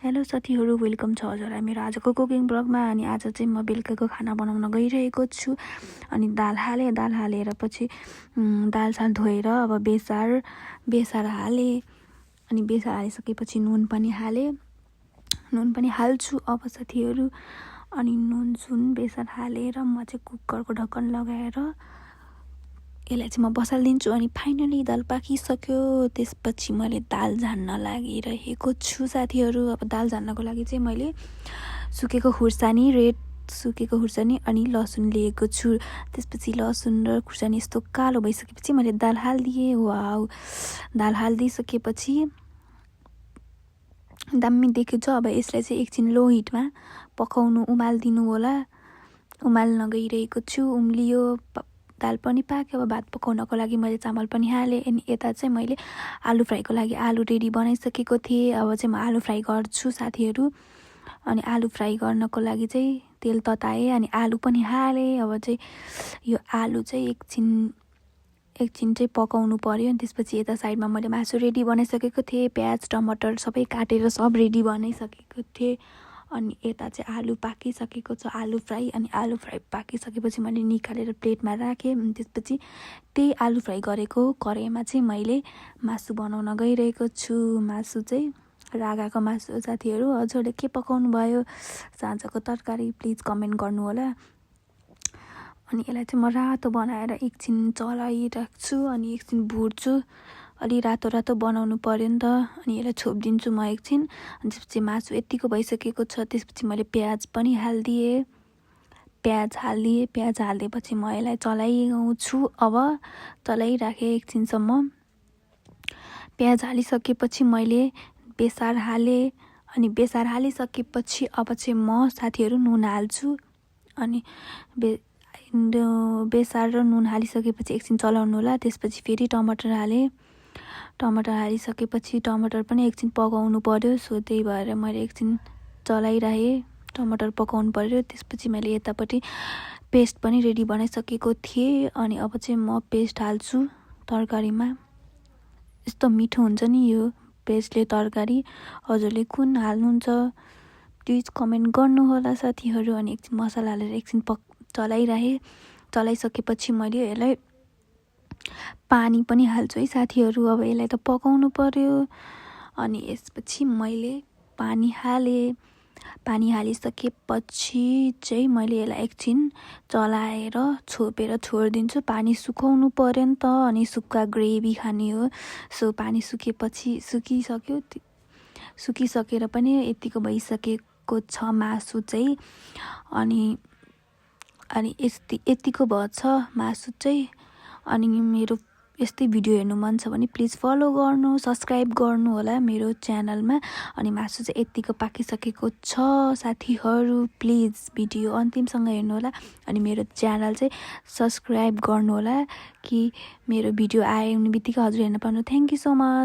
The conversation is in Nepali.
हेलो साथीहरू, वेलकम छ हजुरलाई मेरो आजको कुकिङ ब्लगमा। अनि आज चाहिँ म बेलुकाको खाना बनाउन गइरहेको छु। अनि दाल हालेर पछि दाल साल धोएर अब बेसार हाले। अनि बेसार हालिसकेपछि नुन पनि हाल्छु अब साथीहरू। अनि नुन बेसार हालेर म चाहिँ कुकरको ढक्कन लगाएर यसलाई चाहिँ म बसालिदिन्छु। अनि फाइनली दाल पाकिसक्यो। त्यसपछि मैले दाल झान्न लागिरहेको छु साथीहरू। अब दाल झान्नको लागि चाहिँ मैले सुकेको खुर्सानी अनि लसुन लिएको छु। त्यसपछि लसुन र खुर्सानी यस्तो कालो भइसकेपछि मैले दाल हालिदिएँ। वाउ, दाल हालिदिइसकेपछि दामी देख्यो छ। अब यसलाई चाहिँ एकछिन लो हिटमा उमालिदिनु होला। उमाल्न गइरहेको छु। उम्लियो, दाल पनि पाक्यो। अब भात पकाउनको लागि मैले चामल पनि हालेँ। अनि यता चाहिँ मैले आलु फ्राईको लागि आलु रेडी बनाइसकेको थिएँ। अब चाहिँ म आलु फ्राई गर्छु साथीहरू। अनि आलु फ्राई गर्नको लागि चाहिँ तेल तताएँ अनि आलु पनि हालेँ। अब चाहिँ यो आलु चाहिँ एकछिन चाहिँ पकाउनु पर्यो। अनि त्यसपछि यता साइडमा मैले मासु रेडी बनाइसकेको थिएँ। प्याज टमाटर सबै काटेर सब रेडी बनाइसकेको थिएँ। अनि यता चाहिँ आलु पाकिसकेको छ, आलु फ्राई। अनि आलु फ्राई पाकिसकेपछि मैले निकालेर प्लेटमा राखेँ। अनि त्यसपछि त्यही आलु फ्राई गरेको कराईमा चाहिँ मैले मासु बनाउन गइरहेको छु। मासु चाहिँ रागाको मासु साथीहरू। हजुरले के पकाउनु भयो साँझको तरकारी प्लिज कमेन्ट गर्नु होला। अनि यसलाई चाहिँ म रातो बनाएर एकछिन चलाइराख्छु अनि एकछिन भुट्छु। अलि रातो बनाउनु पर्यो नि त। अनि यसलाई छोपिदिन्छु म एकछिन। अनि त्यसपछि मासु यतिको भइसकेको छ। त्यसपछि मैले प्याज पनि हालिदिएँ। प्याज हालिदिएपछि म यसलाई चलाउँछु। अब चलाइराखेँ एकछिनसम्म। प्याज हालिसकेपछि मैले बेसार हालेँ। अनि बेसार हालिसकेपछि अब चाहिँ म साथीहरू नुन हाल्छु। अनि बेसार र नुन हालिसकेपछि एकछिन चलाउनु होला। त्यसपछि फेरि टमाटर हालेँ। टमाटर हालिसकेपछि टमाटर पनि एकछिन पकाउनु पर्यो। सो त्यही भएर मैले एकछिन चलाइरहेँ। टमाटर पकाउनु पर्यो। त्यसपछि मैले यतापट्टि पेस्ट पनि रेडी बनाइसकेको थिएँ। अनि अब चाहिँ म पेस्ट हाल्छु तरकारीमा। यस्तो मिठो हुन्छ नि यो पेस्टले तरकारी। हजुरले कुन हाल्नुहुन्छ प्लिज कमेन्ट गर्नु होला साथीहरू। अनि एकछिन मसला हालेर एकछिन चलाइरहेँ। चलाइसकेपछि मैले यसलाई पानी पनि हाल्छु है साथीहरू। अब यसलाई त पकाउनु पर्यो। अनि यसपछि मैले पानी हालेँ। पानी हालिसकेपछि चाहिँ मैले यसलाई एकछिन चलाएर छोपेर छोडिदिन्छु। पानी सुकाउनु पर्यो नि त। अनि सुक्खा ग्रेभी खाने हो। सो पानी सुकिसकेर पनि यतिको भइसकेको छ मासु चाहिँ। अनि यतिको भएछ मासु चाहिँ। अनि मेरो यस्तै भिडियो हेर्नु मन छ भने प्लिज फलो गर्नु, सब्सक्राइब गर्नु होला मेरो च्यानलमा। अनि मासु चाहिँ यतिको पाकिसकेको छ साथीहरू। प्लिज भिडियो अन्तिमसँग हेर्नु होला। अनि मेरो च्यानल चाहिँ सब्सक्राइब गर्नु होला कि मेरो भिडियो आउने बित्तिकै हजुर हेर्न पाउनु। Thank you so much.